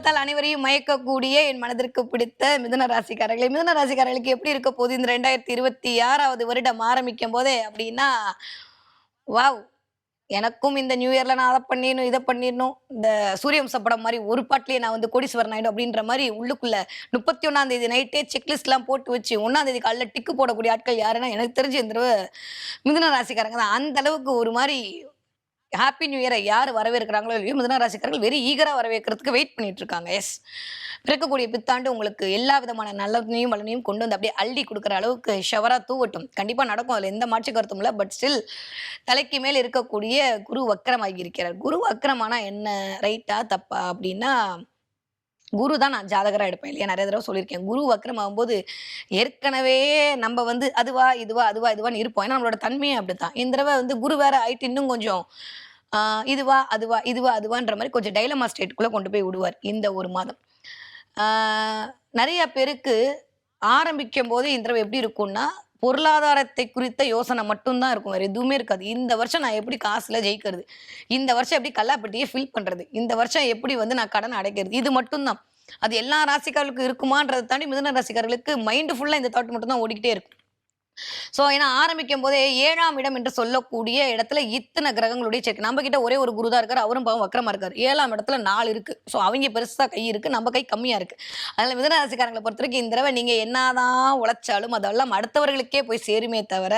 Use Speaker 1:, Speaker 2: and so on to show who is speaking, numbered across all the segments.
Speaker 1: பார்த்தால் அனைவரையும் மயக்கக்கூடிய என் மனதிற்கு பிடித்த மிதுன ராசிக்காரர்களே, மிதுன ராசிக்காரர்களுக்கு எப்படி இருக்க போகுது இந்த 2026வது வருடம் ஆரம்பிக்கும் போதே அப்படின்னா, வாவ்! எனக்கும் இந்த நியூ இயர்ல நான் அத பண்ணிடணும், இத பண்ணிடணும். இந்த சூரியவம்சம் படம் மாரி ஒரு பாட்டுலயே நான் வந்து கோடீஸ்வரன் ஆயிடும் அப்படின்ற மாரி உள்ளுக்குள்ள 31ஆம் தேதி நைட்டே செக்லிஸ்ட்லாம் போட்டு வச்சு 1ஆம் தேதி காலைல டிக்கு போடக்கூடிய ஆட்கள் யாருன்னா, எனக்கு தெரிஞ்சு இந்த தடவ மிதுன ராசிக்காரங்க தான். அந்த அளவுக்கு ஒரு மாரி ஹாப்பி நியூ இயரை யார் வரவேற்கிறாங்களோ இல்லையோ மிதுன ராசிக்காரர்கள் வெரி ஈகரா வரவேற்கிறதுக்கு வெயிட் பண்ணிட்டு இருக்காங்க. எஸ். பிறக்கக்கூடிய புத்தாண்டு உங்களுக்கு எல்லா விதமான நல்லதையும் வளனையும் கொண்டு வந்து அப்படியே அள்ளி கொடுக்குற அளவுக்கு ஷவரா தூவட்டும். கண்டிப்பா நடக்கும். அதுல எந்த மாற்று கருத்தும் இல்லை. பட் ஸ்டில் தலைக்கு மேல் இருக்கக்கூடிய குரு வக்கரமாகி இருக்கிறார். குரு வக்கரமானா என்ன, ரைட்டா தப்பா அப்படின்னா, குரு தான் நான் ஜாதகரா எடுப்பேன் இல்லையா, நிறைய தடவை சொல்லியிருக்கேன். குரு வக்கரம் ஆகும்போது ஏற்கனவே நம்ம வந்து அதுவா இதுவா அதுவா இதுவான்னு இருப்போம். ஏன்னா நம்மளோட தன்மையே அப்படித்தான். இந்த தடவை வந்து குரு வேற ஆயிட்டு இன்னும் கொஞ்சம் இதுவா அதுவா இதுவா அதுவான்ற மாதிரி கொஞ்சம் டைலமா ஸ்டேட்டுக்குள்ள கொண்டு போய் விடுவார் இந்த ஒரு மாதம். நிறைய பேருக்கு ஆரம்பிக்கும் போது இந்த தடவை எப்படி இருக்கும்னா, பொருளாதாரத்தை குறித்த யோசனை மட்டும்தான் இருக்கும். வேற எதுவுமே இருக்காது. இந்த வருஷம் நான் எப்படி காசுல ஜெயிக்கிறது, இந்த வருஷம் எப்படி கல்லாப்பட்டியை ஃபில் பண்றது, இந்த வருஷம் எப்படி வந்து நான் கடன் அடைக்கிறது, இது மட்டும்தான். அது எல்லா ராசிக்காரர்களுக்கும் இருக்குமான்றதை தாண்டி மிதுன ராசிக்காரர்களுக்கு மைண்ட் ஃபுல்லா இந்த தாட் மட்டும் தான் ஓடிக்கிட்டே இருக்கும். ஸோ ஏன்னா ஆரம்பிக்கும் போதே 7ஆம் இடம் என்று சொல்லக்கூடிய இடத்துல இத்தனை கிரகங்களுடைய சேர்க்கை. நம்ம கிட்ட ஒரே ஒரு குரு தான் இருக்காரு, அவரும் பாவம் வக்கரமா இருக்காரு. 7ஆம் இடத்துல 4 இருக்கு. ஸோ அவங்க பெருசா கை இருக்கு, நம்ம கை கம்மியா இருக்கு. அதனால மிதுன ராசிக்காரங்களை பொறுத்த வரைக்கும் இந்த தடவை நீங்க என்னதான் உழைச்சாலும் அதெல்லாம் அடுத்தவர்களுக்கே போய் சேருமே தவிர,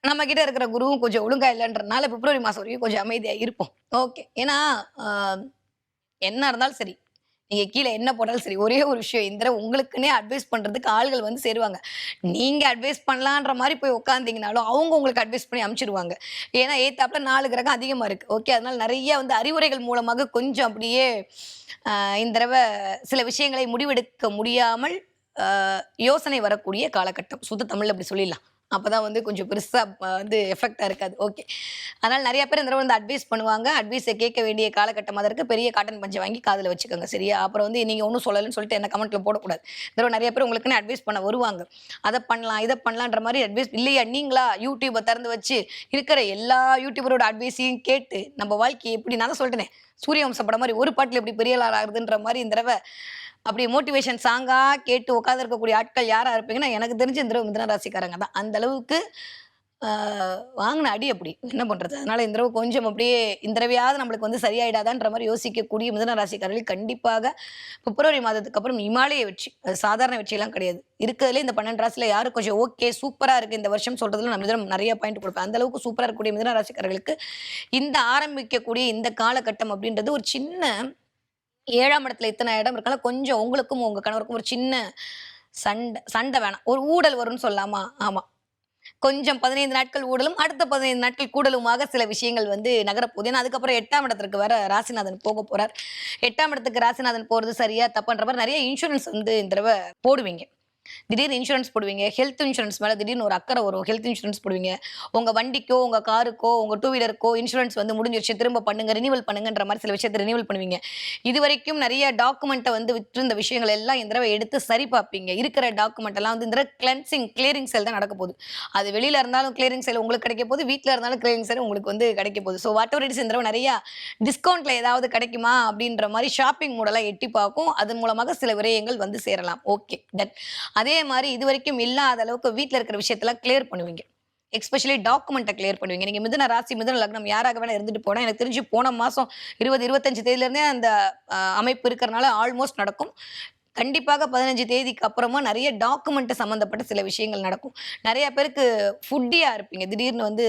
Speaker 1: நம்ம கிட்ட இருக்கிற குருவும் கொஞ்சம் ஒழுங்கா இல்லைன்றனால பிப்ரவரி மாசம் வரைக்கும் கொஞ்சம் அமைதியா இருப்போம். ஓகே. ஏன்னா என்ன இருந்தாலும் சரி, நீங்க கீழ என்ன போட்டாலும் சரி, ஒரே ஒரு விஷயம், இந்த தடவை உங்களுக்குன்னே அட்வைஸ் பண்றதுக்கு ஆள்கள் வந்து சேருவாங்க. நீங்க அட்வைஸ் பண்ணலான்ற மாரி போய் உட்கார்ந்தீங்கனாலும், அவங்க உங்களுக்கு அட்வைஸ் பண்ணி அனுப்பிச்சிருவாங்க. ஏன்னா எய்த்தாப்ல 4 கிரகம் அதிகமா இருக்கு. ஓகே. அதனால நெறைய வந்து அறிவுரைகள் மூலமாக கொஞ்சம் அப்படியே இந்த தடவை சில விஷயங்களை முடிவெடுக்க முடியாமல் யோசனை வரக்கூடிய காலகட்டம். சுத்த தமிழ்ல அப்படி சொல்லிடலாம். அப்பதான் வந்து கொஞ்சம் பெருசா வந்து எஃபெக்டா இருக்காது. ஓகே. அதனால நிறைய பேர் இந்த தடவை வந்து அட்வைஸ் பண்ணுவாங்க. அட்வைஸை கேட்க வேண்டிய காலகட்டமா தான் இருக்கு. பெரிய காட்டன் பஞ்சை வாங்கி காதுல வச்சுக்கோங்க. சரியா? அப்புறம் வந்து நீங்க ஒன்றும் சொல்லலைன்னு சொல்லிட்டு என்ன கமெண்ட்ல போடக்கூடாது. இந்த தடவை நிறைய பேர் உங்களுக்குன்னு அட்வைஸ் பண்ண வருவாங்க. அதை பண்ணலாம், இதை பண்ணலான்ற மாதிரி அட்வைஸ் இல்லையா, நீங்களா யூடியூபை திறந்து வச்சு இருக்கிற எல்லா யூடியூபரோட அட்வைஸையும் கேட்டு நம்ம வாழ்க்கையை எப்படி, நான் தான் சொல்லிட்டேனே, சூரியவம்சம் படம் மாதிரி ஒரு பாட்டில் எப்படி பெரிய ஆள் ஆகுதுன்ற மாதிரி இந்த தடவை அப்படி மோட்டிவேஷன் சாங்கா கேட்டு உட்கார்ந்து இருக்கக்கூடிய ஆட்கள் யாரா இருப்பீங்கன்னா, எனக்கு தெரிஞ்சு இந்த தடவை மிதுன ராசிக்காரங்க தான். அந்த அளவுக்கு வாங்கின அடி அப்படி என்ன பண்றது. அதனால இந்த தடவை கொஞ்சம் அப்படியே இந்த தடவையாவது நம்மளுக்கு வந்து சரியாயிடாதான்ற மாதிரி யோசிக்கக்கூடிய மிதுன ராசிக்காரர்கள் கண்டிப்பாக பிப்ரவரி மாதத்துக்கு அப்புறம் இமாலய வெற்றி. அது சாதாரண வெற்றியெல்லாம் கிடையாது. இருக்கிறதுல இந்த 12 ராசியில யாரு கொஞ்சம் ஓகே சூப்பரா இருக்கு இந்த வருஷம் சொல்றதுல நான் மிதுனம் நிறைய பாயிண்ட் கொடுப்பேன். அந்த அளவுக்கு சூப்பரா இருக்கக்கூடிய மிதுன ராசிக்காரர்களுக்கு இந்த ஆரம்பிக்கக்கூடிய இந்த காலகட்டம் அப்படின்றது ஒரு சின்ன 7ஆம் இடத்துல இத்தனை இடம் இருக்கனால கொஞ்சம் உங்களுக்கும் உங்க கணவருக்கும் ஒரு சின்ன சண்டை வேணாம். ஒரு ஊடல் வரும்னு சொல்லலாமா? ஆமா. கொஞ்சம் 15 நாட்கள் ஊடலும், அடுத்த 15 நாட்கள் கூடலுமாக சில விஷயங்கள் வந்து நகரப்போகுது. ஏன்னா அதுக்கப்புறம் 8ஆம் இடத்திற்கு வேற ராசிநாதன் போக போறார். 8ஆம் இடத்துக்கு ராசிநாதன் போறது சரியா தப்புன்ற மாதிரி நிறைய இன்சூரன்ஸ் வந்து இந்த தடவை போடுவீங்க. திடீர்னு இன்சூரன்ஸ் போடுவீங்க. ஹெல்த் இன்சூரன்ஸ் மேல திடீர்னு ஒரு அக்கறை வரும். ஹெல்த் இன்சூரன்ஸ் போடுவீங்க. உங்க வண்டிக்கோ, உங்க காருக்கோ, உங்க 2 வீலருக்கோ இன்சூரன்ஸ் வந்து முடிஞ்சிருச்சு, திரும்ப பண்ணுங்க, ரினிவல் பண்ணுங்கன்ற மாதிரி சில விஷயத்தை ரினிவல் பண்ணுவீங்க. இதுவரைக்கும் நிறைய டாக்குமெண்ட்டை வந்து விட்டிருந்த விஷயங்கள் எல்லாம் இந்த தடவை எடுத்து சரி பார்ப்பீங்க. இருக்கிற டாக்குமெண்ட் எல்லாம் வந்து இந்த தடவை கிளியரிங் சேல் தான் நடக்க போகுது. அது வெளியில இருந்தாலும் கிளியரிங் சேல் உங்களுக்கு கிடைக்க போகுது, வீட்டில் இருந்தாலும் கிளியரிங் சேல் உங்களுக்கு வந்து கிடைக்க போகுது. ஸோ வாட் எவர் இட்ஸ் இந்த தடவை நிறைய டிஸ்கவுண்ட்ல ஏதாவது கிடைக்குமா அப்படின்ற மாதிரி ஷாப்பிங் மூடெல்லாம் எட்டி பார்க்கும். அதன் மூலமாக சில விரயங்கள் வந்து சேரலாம். Okay done. அதே மாதிரி இதுவரைக்கும் இல்லாத அளவுக்கு வீட்டில் இருக்கிற விஷயத்தெல்லாம் கிளியர் பண்ணுவீங்க. எஸ்பெஷலி டாக்குமெண்ட்டை கிளியர் பண்ணுவீங்க. நீங்க மிதுன ராசி, மிதுன லக்னம் யாராக வேணா இருந்துட்டு போனா, எனக்கு தெரிஞ்சு போன மாசம் 20, 25 தேதியில இருந்தே அந்த அமைப்பு இருக்கிறனால ஆல்மோஸ்ட் நடக்கும். கண்டிப்பாக 15 தேதிக்கு அப்புறமா நிறைய டாக்குமெண்ட் சம்பந்தப்பட்ட சில விஷயங்கள் நடக்கும். நிறைய பேருக்கு ஃபுட்டியா இருப்பீங்க. திடீர்னு வந்து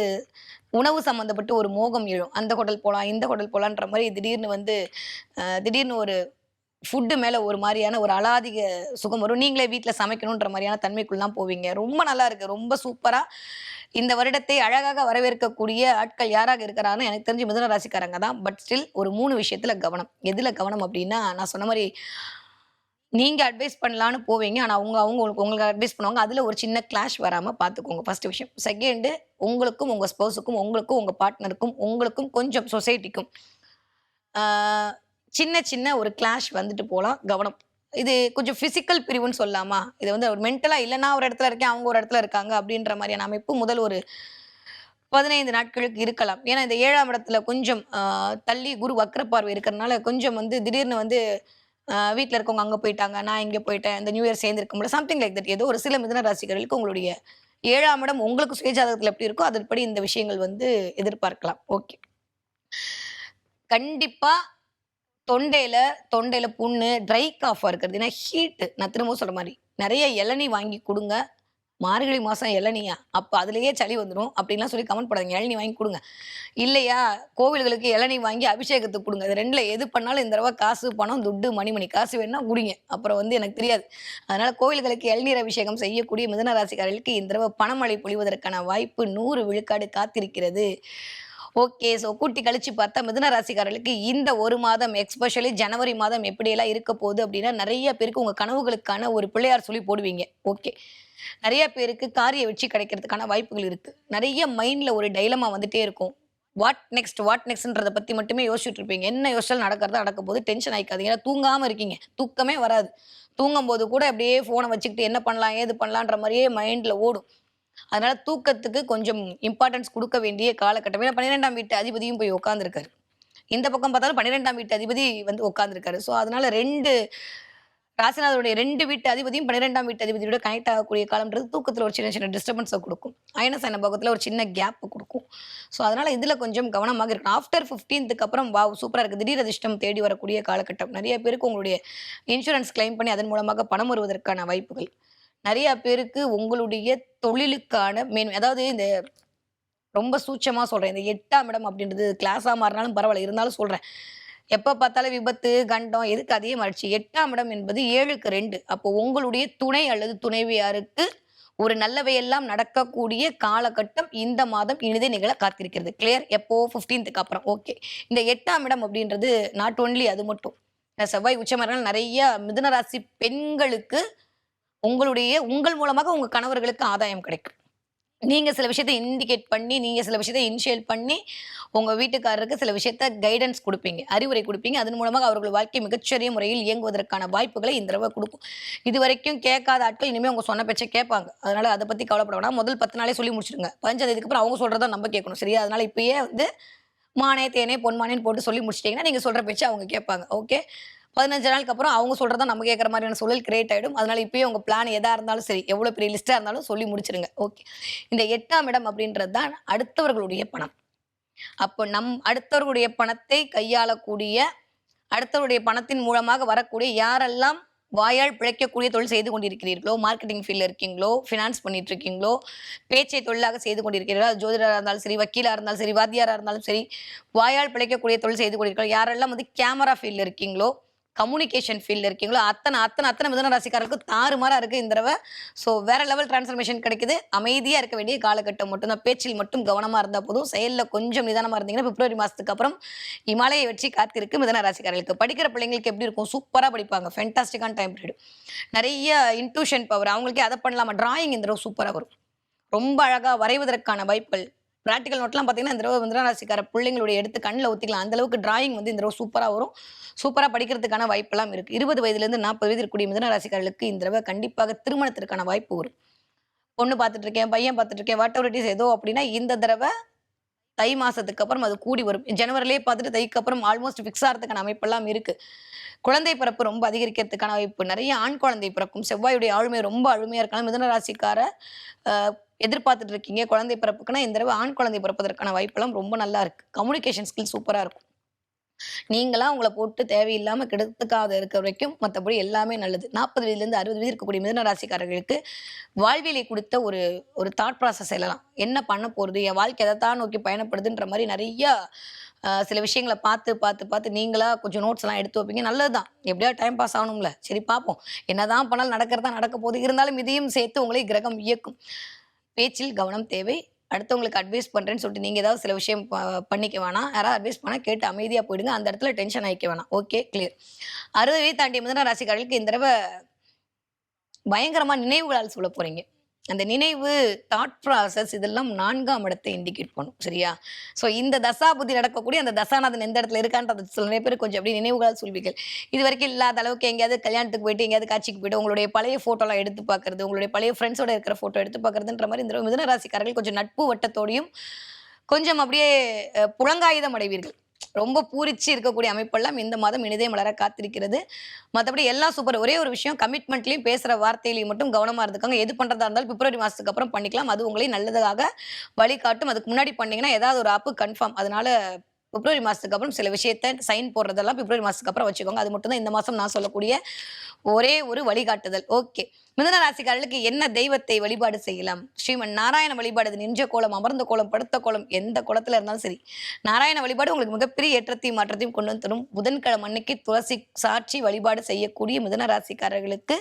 Speaker 1: உணவு சம்பந்தப்பட்டு ஒரு மோகம் எழும். அந்த ஹோட்டல் போலாம், இந்த ஹோட்டல் போலான்ற மாதிரி திடீர்னு வந்து திடீர்னு ஒரு ஃபுட்டு மேல ஒரு மாதிரியான ஒரு அலாதிக சுகம் வரும். நீங்களே வீட்டில் சமைக்கணுன்ற மாதிரியான தன்மைக்குள்ளாம் போவீங்க. ரொம்ப நல்லா இருக்கு. ரொம்ப சூப்பரா இந்த வருடத்தை அழகாக வரவேற்கக்கூடிய ஆட்கள் யாராக இருக்கிறான்னு எனக்கு தெரிஞ்சு மிதுன ராசிக்காரங்க தான். பட் ஸ்டில் ஒரு 3 விஷயத்துல கவனம். எதுல கவனம் அப்படின்னா, நான் சொன்ன மாதிரி நீங்க அட்வைஸ் பண்ணலான்னு போவீங்க. ஆனா அவங்க உங்களுக்கு அட்வைஸ் பண்ணுவாங்க. அதுல ஒரு சின்ன கிளாஷ் வராம பார்த்துக்கோங்க. ஃபர்ஸ்ட் விஷயம். செகண்ட், உங்களுக்கும் உங்க ஸ்பௌஸுக்கும், உங்களுக்கும் உங்க பார்ட்னருக்கும், உங்களுக்கும் கொஞ்சம் சொசைட்டிக்கும் சின்ன சின்ன ஒரு கிளாஷ் வந்துட்டு போலாம். கவனம். இது கொஞ்சம் பிசிக்கல் பிரிவுன்னு சொல்லலாமா? இது வந்து ஒரு மென்டலா இல்லைன்னா ஒரு இடத்துல இருக்கேன், அவங்க ஒரு இடத்துல இருக்காங்க அப்படின்ற மாதிரியான அமைப்பு முதல் ஒரு 15 நாட்களுக்கு இருக்கலாம். ஏன்னா இந்த 7ஆம் இடத்துல கொஞ்சம் தள்ளி குரு வக்ர பார்வை இருக்கிறனால கொஞ்சம் வந்து திடீர்னு வந்து வீட்ல இருக்கவங்க அங்க போயிட்டாங்க. நான் இங்க போயிட்டேன். இந்த நியூ இயர் சேர்ந்திருக்க முடியல. Something like that. ஏதோ ஒரு சில மிதுன ராசிக்காரர்களுக்கு உங்களுடைய 7ஆம் இடம் உங்களுக்கு சுயஜாதகத்துல எப்படி இருக்கோ, அதன்படி இந்த விஷயங்கள் வந்து எதிர்பார்க்கலாம். ஓகே. கண்டிப்பா தொண்டையில தொண்டையில புண்ணு, ட்ரை காஃபா இருக்கிறது. ஏன்னா ஹீட் நான் திரும்பவும் சொல்ற மாரி. நெறைய இளநீ வாங்கி குடுங்க. மார்கழி மாசம் இளநியா? அப்ப அதிலேயே சளி வந்துரும். அப்படின்லாம் சொல்லி கமெண்ட் போடாதீங்க. இளநீ வாங்கி குடுங்க. இல்லையா, கோவில்களுக்கு இளநீ வாங்கி அபிஷேகத்துக்கு குடுங்க. இது 2ல எது பண்ணாலும் இந்த தடவ காசு, பணம், துட்டு, மணி காசு வேணும்னா குடிங்க. அப்புறம் வந்து எனக்கு தெரியாது. அதனால கோவில்களுக்கு இளநீர் அபிஷேகம் செய்யக்கூடிய மிதுன ராசிக்காரர்களுக்கு இந்த தடவ பணமழை பொழிவதற்கான வாய்ப்பு 100 விழுக்காடு காத்திருக்கிறது. ஓகே. ஸோ கூட்டி கழிச்சு பார்த்தா மிதுன ராசிக்காரர்களுக்கு இந்த 1 மாதம் எஸ்பெஷலி ஜனவரி மாதம் எப்படியெல்லாம் இருக்க போகுது அப்படின்னா, நெறைய பேருக்கு உங்க கனவுகளுக்கான ஒரு பிள்ளையார் சொல்லி போடுவீங்க. ஓகே. நெறைய பேருக்கு காரிய வெற்றி கிடைக்கிறதுக்கான வாய்ப்புகள் இருக்கு. நெறைய மைண்ட்ல ஒரு டைலமா வந்துட்டே இருக்கும். வாட் நெக்ஸ்ட்ன்றத பத்தி மட்டுமே யோசிச்சுட்டு இருப்பீங்க. என்ன யோசிச்சாலும் நடக்கிறது நடக்க போகுது. டென்ஷன் ஆயிக்காதீங்க. ஏன்னா தூங்காம இருக்கீங்க. தூக்கமே வராது. தூங்கும்போது கூட அப்படியே ஃபோன வச்சுக்கிட்டு என்ன பண்ணலாம்? ஏது பண்ணலான்ற மாரியே மைண்ட்ல ஓடும். அதனால தூக்கத்துக்கு கொஞ்சம் இம்பார்ட்டன்ஸ் குடுக்க வேண்டிய காலகட்டம். ஏன்னா 12ஆம் வீட்டு அதிபதியும் போய் உட்கார்ந்திருக்காரு. இந்த பக்கம் பார்த்தாலும் 12ஆம் வீட்டு அதிபதி வந்து உட்கார்ந்திருக்காரு. ஸோ அதனால 2 ராசிநாதனுடைய 2 வீட்டு அதிபதியும் 12ஆம் வீட்டு அதிபதியோட கனெக்ட் ஆகக்கூடிய காலம்ன்றது தூக்கத்துல ஒரு சின்ன சின்ன டிஸ்டர்பன்ஸ குடுக்கும். அயன சயன பாகத்துல ஒரு சின்ன கேப் குடுக்கும். ஸோ அதனால இதுல கொஞ்சம் கவனமாக இருக்கணும். ஆஃப்டர் 15க்கு அப்புறம் வாவ் சூப்பரா இருக்கு. திடீர் அதிர்ஷ்டம் தேடி வரக்கூடிய காலகட்டம். நெறைய பேருக்கு உங்களுடைய இன்சூரன்ஸ் கிளைம் பண்ணி அதன் மூலமாக பணம் வருவதற்கான வாய்ப்புகள். நெறைய பேருக்கு உங்களுடைய தொழிலுக்கான அதாவது இந்த ரொம்ப சூட்சமா சொல்றேன். இந்த 8ஆம் இடம் அப்படின்றது கிளாஸா மாறினாலும் பரவால்ல. இருந்தாலும் சொல்றேன். எப்ப பார்த்தாலும் விபத்து, கண்டம் எதுக்கு அதே மாறிடுச்சு. 8ஆம் இடம் என்பது 7க்கு 2. அப்போ உங்களுடைய துணை அல்லது துணைவியாருக்கு ஒரு நல்லவையெல்லாம் நடக்கக்கூடிய காலகட்டம் இந்த மாதம் இனிதே நிகழ காத்திருக்கிறது. கிளியர்? எப்போ 15க்கு அப்புறம். ஓகே. இந்த 8ஆம் இடம் அப்படின்றது நாட் ஒன்லி அது மட்டும். செவ்வாய் உச்சமறனால நெறைய மிதுன ராசி பெண்களுக்கு உங்கள் மூலமாக உங்க கணவர்களுக்கு ஆதாயம் கிடைக்கும். நீங்க சில விஷயத்த இண்டிகேட் பண்ணி, நீங்க சில விஷயத்த இனிஷியேட் பண்ணி, உங்க வீட்டுக்காரருக்கு சில விஷயத்த கைடன்ஸ் குடுப்பீங்க. அறிவுரை குடுப்பீங்க. அதன் மூலமாக அவர்கள் வாழ்க்கை மிகச்சிறிய முறையில் இயங்குவதற்கான வாய்ப்புகளை இந்த தடவ குடுக்கும். இதுவரைக்கும் கேட்காத ஆட்கள் இனிமே உங்க சொன்ன பேச்ச கேட்பாங்க. அதனால அத பத்தி கவலைப்பட வேணாம். முதல் 10 நாளே சொல்லி முடிச்சுடுங்க. 15ஆம் தேதிக்கு அப்புறம் அவங்க சொல்றத நம்ம கேட்கணும். சரியா? அதனால இப்பயே வந்து மானே, தேனே, பொன்மானேன்னு போட்டு சொல்லி முடிச்சுட்டீங்கன்னா, நீங்க சொல்ற பேச்ச அவங்க கேட்பாங்க. ஓகே. 15 நாளுக்கு அப்புறம் அவங்க சொல்றத நம்ம கேட்கிற மாதிரியான சூழல் கிரியேட் ஆயிடும். அதனால இப்பயே உங்க பிளான் எதா இருந்தாலும் சரி, எவ்வளவு பெரிய லிஸ்ட்டா இருந்தாலும் சொல்லி முடிச்சிருங்க. ஓகே. இந்த 8ஆம் இடம் அப்படின்றது தான் அடுத்தவர்களுடைய பணம். அப்போ அடுத்தவர்களுடைய பணத்தை கையாளக்கூடிய, அடுத்தவருடைய பணத்தின் மூலமாக வரக்கூடிய யாரெல்லாம் வாயால் பிழைக்கக்கூடிய தொழில் செய்து கொண்டிருக்கிறீர்களோ, மார்க்கெட்டிங் ஃபீல்ட்ல இருக்கீங்களோ, ஃபினான்ஸ் பண்ணிட்டு இருக்கீங்களோ, பேச்சை தொழிலாக செய்து கொண்டிருக்கிறீர்களோ, அது ஜோதிடரா இருந்தாலும் சரி, வக்கீலா இருந்தாலும் சரி, வாத்தியாரா இருந்தாலும் சரி, வாயால் பிழைக்கக்கூடிய தொழில் செய்து கொண்டிருக்கிறோம். யாரெல்லாம் வந்து கேமரா ஃபீல்ட்ல இருக்கீங்களோ, கம்யூனிகேஷன் ஃபீல்ட்ல இருக்கீங்களோ, அத்தனை மிதுன ராசிக்காரர்களுக்கு தாறுமாறா இருக்கு இந்த தடவ. ஸோ வேற லெவல் டிரான்ஸ்ஃபர்மேஷன் கிடைக்குது. அமைதியா இருக்க வேண்டிய காலகட்டம் மட்டும் தான். பேச்சில் மட்டும் கவனமா இருந்தா போதும். செயல்ல கொஞ்சம் நிதானமா இருந்தீங்கன்னா பிப்ரவரி மாசத்துக்கு அப்புறம் இமாலய வெற்றி காத்திருக்கு மிதுன ராசிக்காரர்களுக்கு. படிக்கிற பிள்ளைங்களுக்கு எப்படி இருக்கும்? சூப்பரா படிப்பாங்க. ஃபேண்டாஸ்டிக்கான டைம் பீரியட். நெறைய இன்ட்யூஷன் பவர். அவங்களுக்கே அத பண்ணலாமா? டிராயிங் இந்த தடவ சூப்பரா வரும். ரொம்ப அழகா வரைவதற்கான வாய்ப்புகள். பிராக்டிகல் நோட்லாம் பார்த்தீங்கன்னா, இந்த தடவ மிதுன ராசிக்கார பிள்ளைங்களுடைய எடுத்து கண்ல ஒத்திக்கலாம். அந்த அளவுக்கு டிராயிங் வந்து இந்த தடவ சூப்பரா வரும். சூப்பரா படிக்கிறதுக்கான வாய்ப்பெல்லாம் இருக்கு. 20 வயதிலிருந்து 40 வயது இருக்கக்கூடிய மிதுன ராசிக்காரர்களுக்கு இந்த தடவ கண்டிப்பாக திருமணத்திற்கான வாய்ப்பு வரும். பொண்ணு பார்த்துட்டு இருக்கேன், பையன் பார்த்துட்டு இருக்கேன், வாட் எவர் இட் இஸ் ஏதோ அப்படின்னா, இந்த தடவ தை மாசத்துக்கு அப்புறம் அது கூடி வரும். ஜனவரிலேயே பார்த்துட்டு தைக்கு அப்புறம் ஆல்மோஸ்ட் ஃபிக்ஸ் ஆறதுக்கான அமைப்பெல்லாம் இருக்கு. குழந்தை பிறப்பு ரொம்ப அதிகரிக்கிறதுக்கான வாய்ப்பு. நெறைய ஆண் குழந்தை பிறக்கும். செவ்வாயுடைய ஆளுமை ரொம்ப அருமையா இருக்கனால மிதுன ராசிக்கார அ எதிர்பார்த்துட்டு இருக்கீங்க குழந்தை பிறப்புக்குன்னா, இந்த தடவ ஆண் குழந்தை பிறப்பதற்கான வாய்ப்பெல்லாம் ரொம்ப நல்லா இருக்கு. கம்யூனிகேஷன் ஸ்கில் சூப்பரா இருக்கும். நீங்களா உங்கள போட்டு தேவையில்லாம கெடுத்துக்காத இருக்க வரைக்கும் மத்தபடி எல்லாமே நல்லது. 40 வயதிலிருந்து 60 வயது இருக்கக்கூடிய மிதுன ராசிக்காரர்களுக்கு வாழ்வியலை குடுத்த ஒரு ஒரு தாட் ப்ராசஸ் சொல்லலாம். என்ன பண்ண போறது? என் வாழ்க்கை எதத்தான் நோக்கி பயணப்படுதுன்ற மாரி நெறைய சில விஷயங்கள பார்த்து நீங்களா கொஞ்சம் நோட்ஸ்லாம் எடுத்து வைப்பீங்க. நல்லதுதான். எப்படியாவது டைம் பாஸ் ஆகணும்ல. சரி பார்ப்போம். என்னதான் பண்ணாலும் நடக்கிறது தான் நடக்க போகுது. இருந்தாலும் இதையும் சேர்த்து உங்களை கிரகம் இயக்கும். பேச்சில் கவனம் தேவை. அடுத்தவங்களுக்கு அட்வைஸ் பண்றேன்னு சொல்லிட்டு நீங்க ஏதாவது சில விஷயம் பண்ணிக்க வேணாம். யாராவது அட்வைஸ் பண்ணா கேட்டு அமைதியா போயிடுங்க. அந்த இடத்துல டென்ஷன் ஆயிக்க வேணாம். Okay clear. 60 வயது தாண்டிய மிதுன ராசிக்காரர்களுக்கு இந்த தடவ பயங்கரமா நினைவுகளால் சூழப் போறீங்க. அந்த நினைவு, தாட் ப்ராசஸ் இதெல்லாம் 4ஆம் இடத்தை இண்டிகேட் பண்ணும். சரியா? ஸோ இந்த தசாபுத்தி நடக்கக்கூடிய அந்த தசாநாதன் எந்த இடத்துல இருக்கான்றது சில நிறைய பேர் கொஞ்சம் அப்படியே நினைவுகளால் சொல்வீர்கள். இதுவரைக்கும் இல்லாத அளவுக்கு எங்கேயாவது கல்யாணத்துக்கு போயிட்டு, எங்கேயாவது காட்சிக்கு போயிட்டு உங்களுடைய பழைய ஃபோட்டோலாம் எடுத்து பார்க்கறது, உங்களுடைய பழைய ஃப்ரெண்ட்ஸோட இருக்கிற ஃபோட்டோ எடுத்து பார்க்கறதுன்ற மாரி இந்த மிதுன ராசிக்காரர்கள் கொஞ்சம் நட்பு வட்டத்தோடையும் கொஞ்சம் அப்படியே புலங்காயுதம் அடைவீர்கள். ரொம்ப பூரிச்சு இருக்கக்கூடிய அமைப்பெல்லாம் இந்த மாதம் இனிதே மலர காத்திருக்கிறது. மத்தபடி எல்லாம் சூப்பர். ஒரே ஒரு விஷயம் கமிட்மெண்ட்லயும் பேசுற வார்த்தையிலயும் மட்டும் கவனமா இருந்துக்கோங்க. எது பண்றதா இருந்தாலும் பிப்ரவரி மாசத்துக்கு அப்புறம் பண்ணிக்கலாம். அது உங்களை நல்லதாக வழிகாட்டும். அதுக்கு முன்னாடி பண்ணீங்கன்னா ஏதாவது ஒரு ஆப்பு கன்ஃபார்ம். அதனால பிப்ரவரி மாசத்துக்கு அப்புறம் சில விஷயத்த சைன் போடுறதெல்லாம் பிப்ரவரி மாசத்துக்கு அப்புறம் வச்சுக்கோங்க. அது மட்டும் தான் இந்த மாசம் நான் சொல்லக்கூடிய ஒரே ஒரு வழிகாட்டுதல். ஓகே. மிதுன ராசிக்காரர்களுக்கு என்ன தெய்வத்தை வழிபாடு செய்யலாம்? ஸ்ரீமன் நாராயண வழிபாடு. அது நின்ற கோலம், அமர்ந்த கோலம், படுத்த கோலம், எந்த கோலத்துல இருந்தாலும் சரி. நாராயண வழிபாடு உங்களுக்கு மிகப்பெரிய ஏற்றத்தையும் மாற்றத்தையும் கொண்டு வந்து தரும். புதன்கிழமை அன்னைக்கு துளசி சாட்சி வழிபாடு செய்யக்கூடிய மிதுன ராசிக்காரர்களுக்கு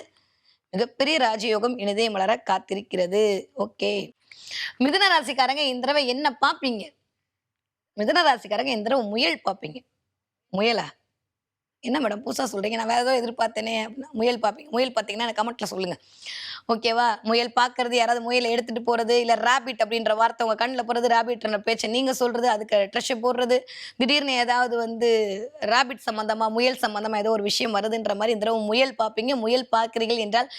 Speaker 1: மிகப்பெரிய ராஜயோகம் இனிதே மலர காத்திருக்கிறது. ஓகே. மிதுன ராசிக்காரங்க இந்த தடவை என்ன பார்ப்பீங்க? மிதுன ராசிக்காரங்க இந்த தடவை முயல் பார்ப்பீங்க. முயலா? என்ன மேடம் புதுசா சொல்றீங்க? நான் வேற ஏதோ எதிர்பார்த்தேனே அப்படின்னா, முயல் பார்ப்பீங்க. முயல் பார்த்தீங்கன்னா எனக்கு கமெண்ட்ல சொல்லுங்க. ஓகேவா? முயல் பார்க்கறது, யாராவது முயல எடுத்துட்டு போறது, இல்ல ராபிட் அப்படின்ற வார்த்தை உங்க கண்ல படுறது, ராபிட்ன்ற பேச்ச நீங்க சொல்றது, அதுக்கு ட்ரெஷ் போடுறது, திடீர்னு ஏதாவது வந்து ராபிட் சம்பந்தமா, முயல் சம்பந்தமா ஏதோ ஒரு விஷயம் வருதுன்ற மாரி இந்த தடவ முயல் பார்ப்பீங்க. முயல் பார்க்கிறீர்கள் என்றால்,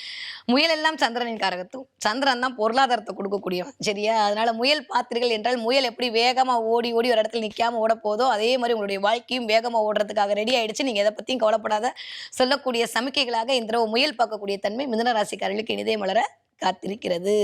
Speaker 1: முயல் எல்லாம் சந்திரனின் காரகத்துவம். சந்திரன் தான் பொருளாதாரத்த குடுக்கக்கூடியவன். சரியா? அதனால முயல் பார்த்தீர்கள் என்றால், முயல் எப்படி வேகமா ஓடி, ஓடி ஒரு இடத்துல நிக்காம ஓடப்போதோ, அதே மாரி உங்களுடைய வாழ்க்கையும் வேகமா ஓடுறதுக்காக ரெடி ஆயிடுச்சு. நீங்க எத பத்தியும் கவலைப்படாத சொல்லக்கூடிய சமிக்கைகளாக இந்த தடவ முயல் பார்க்கக்கூடிய தன்மை மிதுன ராசிக்காரர்களுக்கு இனிதே மலர காத்திருக்கிறது.